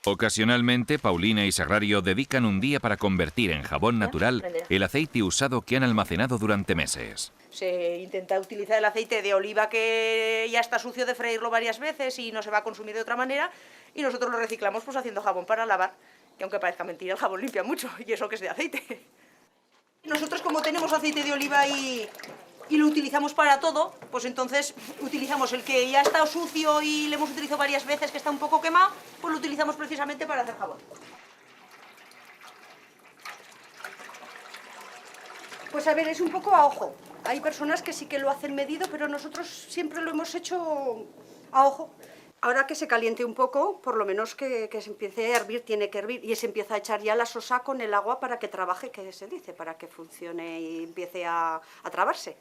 Ocasionalmente, Paulina y Sagrario dedican un día para convertir en jabón natural el aceite usado que han almacenado durante meses. Se intenta utilizar el aceite de oliva que ya está sucio de freírlo varias veces y no se va a consumir de otra manera, y nosotros lo reciclamos pues haciendo jabón para lavar, que aunque parezca mentira, el jabón limpia mucho, y eso que es de aceite. Nosotros, como tenemos aceite de oliva y lo utilizamos para todo, pues entonces utilizamos el que ya está sucio y le hemos utilizado varias veces, que está un poco quemado, pues lo utilizamos precisamente para hacer jabón. Pues a ver, es un poco a ojo. Hay personas que sí que lo hacen medido, pero nosotros siempre lo hemos hecho a ojo. Ahora que se caliente un poco, por lo menos que se empiece a hervir, tiene que hervir, y se empieza a echar ya la sosa con el agua para que trabaje, que se dice, para que funcione y empiece a trabarse,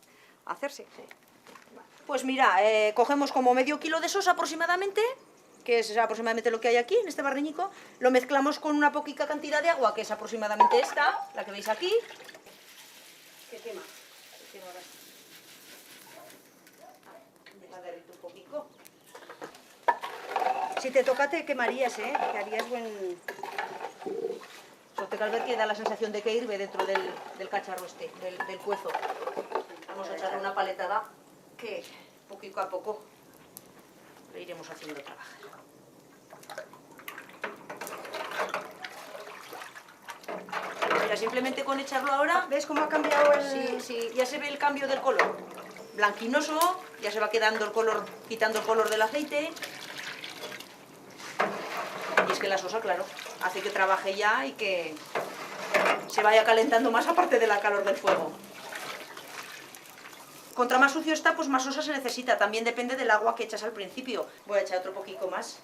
a hacerse. Sí. Pues mira, cogemos como medio kilo de sosa aproximadamente, que es aproximadamente lo que hay aquí, en este barriñico, lo mezclamos con una poquita cantidad de agua, que es aproximadamente esta, la que veis aquí. ¿Qué quema? ¿Qué quema ahora? Deja de derritir un poquito. Si te toca te quemarías, que harías buen... Porque al ver que da la sensación de que hirve dentro del cacharro este, del cuezo. Vamos a echarle una paletada que poquito a poco lo iremos haciendo trabajar. Mira, simplemente con echarlo ahora... ¿Ves cómo ha cambiado el...? Sí, sí, ya se ve el cambio del color. Blanquinoso, ya se va quedando el color, quitando el color del aceite. Y es que la sosa, claro, hace que trabaje ya y que se vaya calentando más aparte de la calor del fuego. Contra más sucio está, pues más sosa se necesita. También depende del agua que echas al principio. Voy a echar otro poquito más,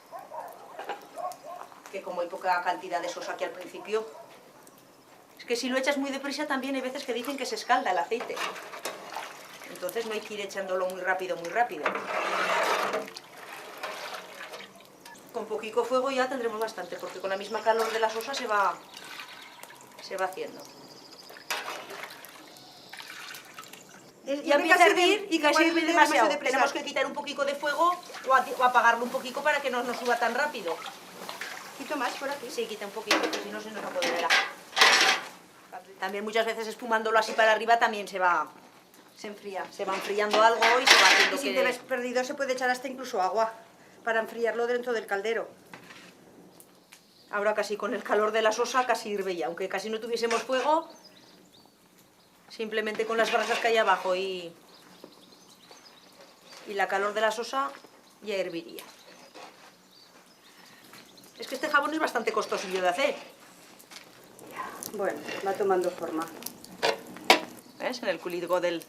que como hay poca cantidad de sosa aquí al principio. Es que si lo echas muy deprisa también hay veces que dicen que se escalda el aceite. Entonces no hay que ir echándolo muy rápido, muy rápido. Con poquito fuego ya tendremos bastante, porque con la misma calor de la sosa se va haciendo. Ya empieza a hervir y casi hirve demasiado. Tenemos que quitar un poquito de fuego o apagarlo un poquito para que no nos suba tan rápido. ¿Quito más por aquí? Sí, quita un poquito, porque si no se nos apoderará. También muchas veces espumándolo así para arriba también se enfría. Se va enfriando algo y se va haciendo que... Y si te ves perdido se puede echar hasta incluso agua para enfriarlo dentro del caldero. Ahora casi con el calor de la sosa casi hirve ya, aunque casi no tuviésemos fuego, simplemente con las brasas que hay abajo y la calor de la sosa ya herviría. Es que este jabón es bastante costosillo de hacer. Bueno, va tomando forma. ¿Ves? En el culito de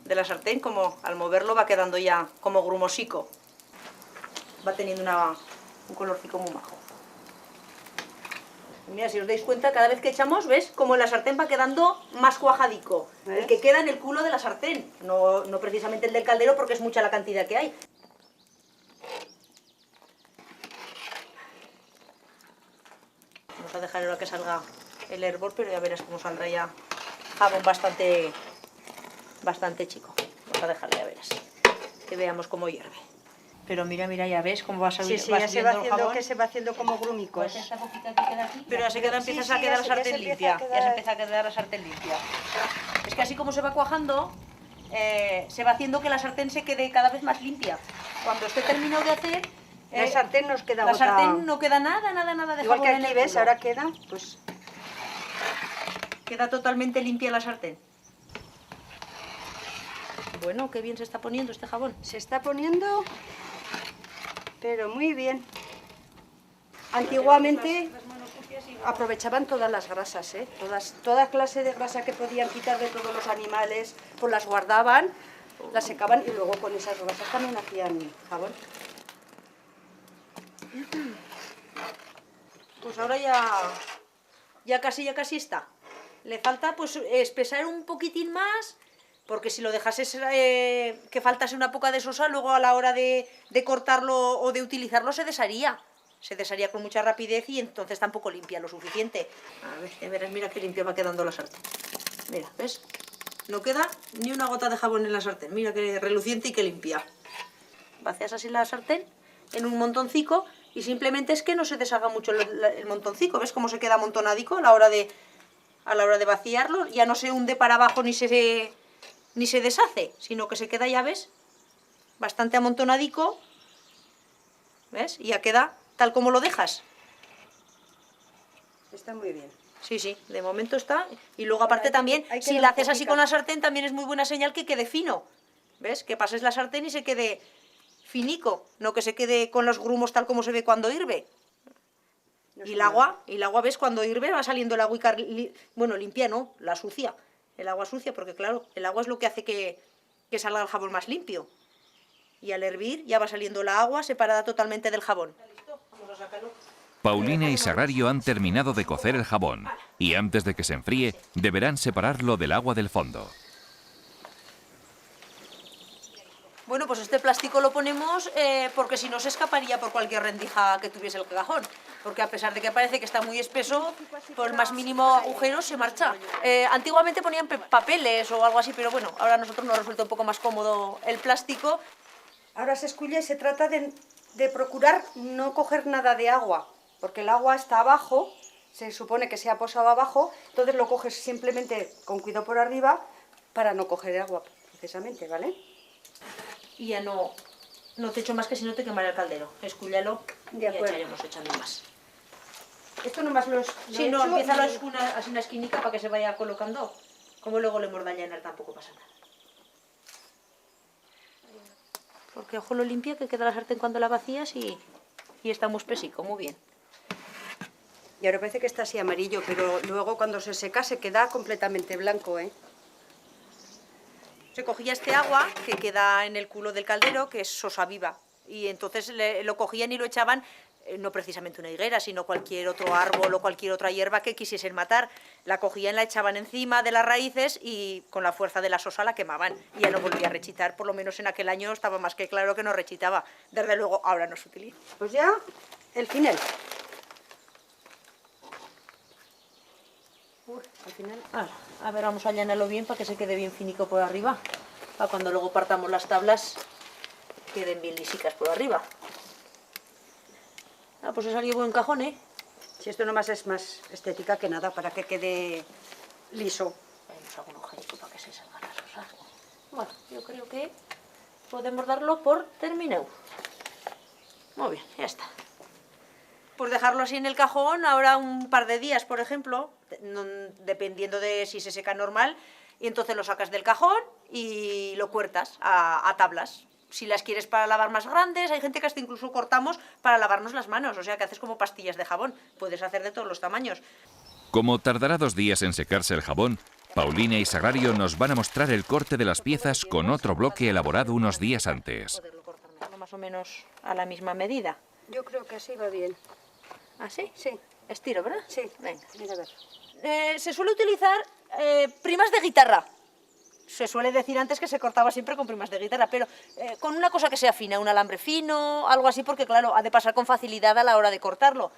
la sartén, como al moverlo va quedando ya como grumosico. Va teniendo un colorcico muy majo. Mira, si os dais cuenta, cada vez que echamos, ¿ves? Como la sartén va quedando más cuajadico. ¿Ves? El que queda en el culo de la sartén, no precisamente el del caldero porque es mucha la cantidad que hay. Vamos a dejar ahora que salga el hervor, pero ya verás cómo saldrá ya jabón bastante chico. Vamos a dejarle, ya verás, que veamos cómo hierve. Pero mira, ya ves cómo va a salir. Sí, ya se va haciendo, que se va haciendo como grumicos. Pues esta poquita que queda aquí, pero ya se queda, empieza a quedar la sartén limpia. Ya se empieza a quedar la sartén limpia. Es que así como se va cuajando, se va haciendo que la sartén se quede cada vez más limpia. Cuando esté terminado de hacer, la sartén nos queda bota. La sartén no queda nada de igual jabón. Igual que aquí, ¿ves? Ahora queda, pues... Queda totalmente limpia la sartén. Bueno, qué bien se está poniendo este jabón. Se está poniendo... pero muy bien. Antiguamente aprovechaban todas las grasas, toda clase de grasa que podían quitar de todos los animales, pues las guardaban, las secaban y luego con esas grasas también hacían jabón. Pues ahora ya casi está. Le falta pues espesar un poquitín más, porque si lo dejases que faltase una poca de sosa, luego a la hora de cortarlo o de utilizarlo se desharía. Se desharía con mucha rapidez y entonces tampoco limpia lo suficiente. A ver, ya verás, mira qué limpia va quedando la sartén. Mira, ¿ves? No queda ni una gota de jabón en la sartén. Mira qué reluciente y qué limpia. Vacías así la sartén en un montoncico Y simplemente es que no se deshaga mucho el montoncico. ¿Ves cómo se queda amontonadico a la hora de vaciarlo? Ya no se hunde para abajo ni se deshace, sino que se queda, ya ves, bastante amontonadico. ¿Ves? Y ya queda tal como lo dejas. Está muy bien. Sí, sí, de momento está. Y luego aparte también, hay que si dar la un haces así poquito. con la sartén, también es muy buena señal que quede fino. ¿Ves? Que pases la sartén y se quede finico, no que se quede con los grumos tal como se ve cuando hirve. Y el agua, ¿ves? Cuando hirve va saliendo el agua, bueno, limpia, ¿no? La sucia. El agua sucia, porque claro, el agua es lo que hace que salga el jabón más limpio. Y al hervir ya va saliendo la agua separada totalmente del jabón. ¿Listo? Vamos a sacarlo. Paulina y Sagrario han terminado de cocer el jabón y antes de que se enfríe deberán separarlo del agua del fondo. Bueno, pues este plástico lo ponemos porque si no se escaparía por cualquier rendija que tuviese el cajón. Porque a pesar de que parece que está muy espeso, por el más mínimo agujero se marcha. Antiguamente ponían papeles o algo así, pero bueno, ahora a nosotros nos resulta un poco más cómodo el plástico. Ahora se esculle y se trata de procurar no coger nada de agua, porque el agua está abajo, se supone que se ha posado abajo, entonces lo coges simplemente con cuidado por arriba para no coger agua, precisamente, ¿vale? Y ya no te echo más, que si no te quemará el caldero. Escúllalo y ya echaremos echando más. Esto nomás lo Sí, no, empieza así una esquinica para que se vaya colocando. Como luego le morda llenar, tampoco pasa nada. Porque ojo lo limpia que queda la sartén cuando la vacías y está muy espesico, muy bien. Y ahora parece que está así amarillo, pero luego cuando se seca se queda completamente blanco, ¿eh? Se cogía este agua que queda en el culo del caldero, que es sosa viva, y entonces lo cogían y lo echaban, no precisamente una higuera, sino cualquier otro árbol o cualquier otra hierba que quisiesen matar. La cogían, la echaban encima de las raíces y con la fuerza de la sosa la quemaban. Y ya no volvía a rechitar, por lo menos en aquel año estaba más que claro que no rechitaba. Desde luego ahora no se utiliza. Pues ya, el final. Al final, a ver, vamos a llenarlo bien para que se quede bien finico por arriba. Para cuando luego partamos las tablas queden bien lisicas por arriba. Pues ha salido buen cajón, ¿eh? Si esto nomás es más estética que nada, para que quede liso. Vamos a un agujerico para que se salgan las cosas. Bueno, yo creo que podemos darlo por terminado. Muy bien, ya está. Pues dejarlo así en el cajón ahora un par de días, por ejemplo, dependiendo de si se seca normal, y entonces lo sacas del cajón y lo cuertas a tablas. Si las quieres para lavar más grandes, hay gente que hasta incluso cortamos para lavarnos las manos, o sea que haces como pastillas de jabón, puedes hacer de todos los tamaños. Como tardará 2 días en secarse el jabón, Paulina y Sagrario nos van a mostrar el corte de las piezas con otro bloque elaborado unos días antes. Más o menos a la misma medida. Yo creo que así va bien. ¿Así? Sí. Estiro, ¿verdad? Sí. Venga. Mira, a ver. Se suele utilizar primas de guitarra. Se suele decir antes que se cortaba siempre con primas de guitarra, pero con una cosa que sea fina, un alambre fino, algo así, porque claro, ha de pasar con facilidad a la hora de cortarlo.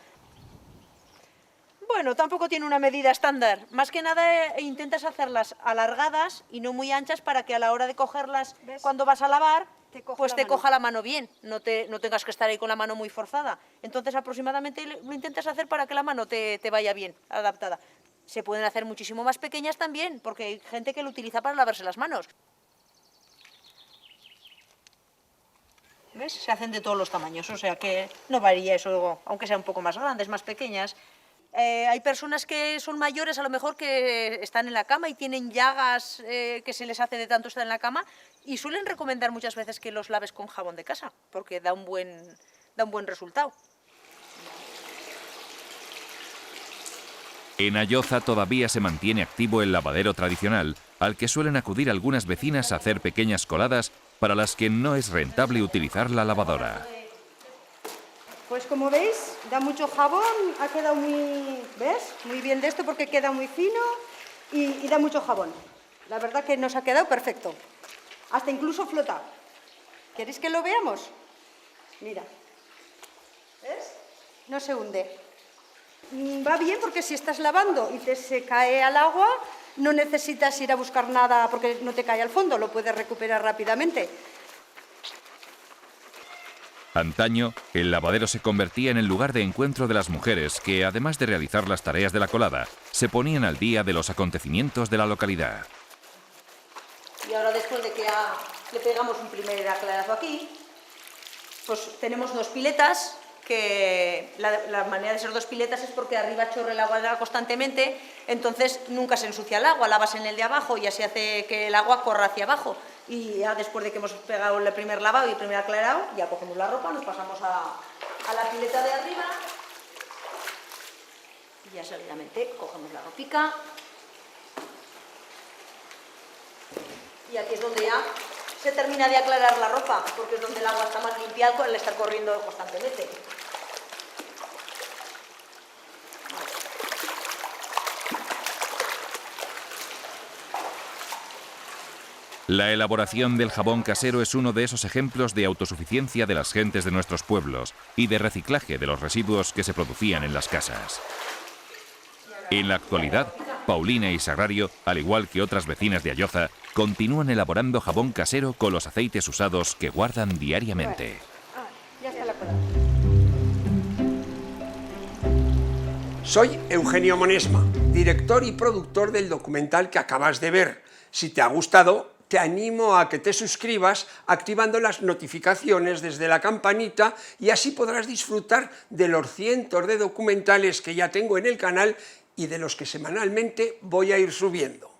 Bueno, tampoco tiene una medida estándar. Más que nada intentas hacerlas alargadas y no muy anchas para que a la hora de cogerlas, ¿ves? cuando vas a lavar, pues te mano. coja la mano bien, no tengas que estar ahí con la mano muy forzada. Entonces aproximadamente lo intentas hacer para que la mano te vaya bien, adaptada. Se pueden hacer muchísimo más pequeñas también, porque hay gente que lo utiliza para lavarse las manos. ¿Ves? Se hacen de todos los tamaños, o sea que no varía eso, aunque sean un poco más grandes, más pequeñas. Hay personas que son mayores, a lo mejor, que están en la cama y tienen llagas que se les hace de tanto estar en la cama, y suelen recomendar muchas veces que los laves con jabón de casa, porque da un buen resultado. En Ayoza todavía se mantiene activo el lavadero tradicional, al que suelen acudir algunas vecinas a hacer pequeñas coladas para las que no es rentable utilizar la lavadora. Pues como veis, da mucho jabón, ha quedado muy bien de esto porque queda muy fino y da mucho jabón. La verdad que nos ha quedado perfecto. Hasta incluso flota. ¿Queréis que lo veamos? Mira. ¿Ves? No se hunde. Va bien porque si estás lavando y se cae al agua, no necesitas ir a buscar nada porque no te cae al fondo, lo puedes recuperar rápidamente. Antaño, el lavadero se convertía en el lugar de encuentro de las mujeres que, además de realizar las tareas de la colada, se ponían al día de los acontecimientos de la localidad. Y ahora, después de que ya le pegamos un primer aclarado aquí, pues tenemos 2 piletas, que la manera de ser 2 piletas es porque arriba chorra el agua constantemente, entonces nunca se ensucia el agua, lavas en el de abajo y así hace que el agua corra hacia abajo. Y ya después de que hemos pegado el primer lavado y el primer aclarado, ya cogemos la ropa, nos pasamos a la pileta de arriba y ya seguidamente cogemos la ropica. Y aquí es donde ya se termina de aclarar la ropa, porque es donde el agua está más limpia al estar corriendo constantemente. La elaboración del jabón casero es uno de esos ejemplos de autosuficiencia de las gentes de nuestros pueblos y de reciclaje de los residuos que se producían en las casas. En la actualidad, Paulina y Sagrario, al igual que otras vecinas de Alloza, continúan elaborando jabón casero con los aceites usados que guardan diariamente. Ya está la cola. Soy Eugenio Monesma, director y productor del documental que acabas de ver. Si te ha gustado, te animo a que te suscribas activando las notificaciones desde la campanita y así podrás disfrutar de los cientos de documentales que ya tengo en el canal y de los que semanalmente voy a ir subiendo.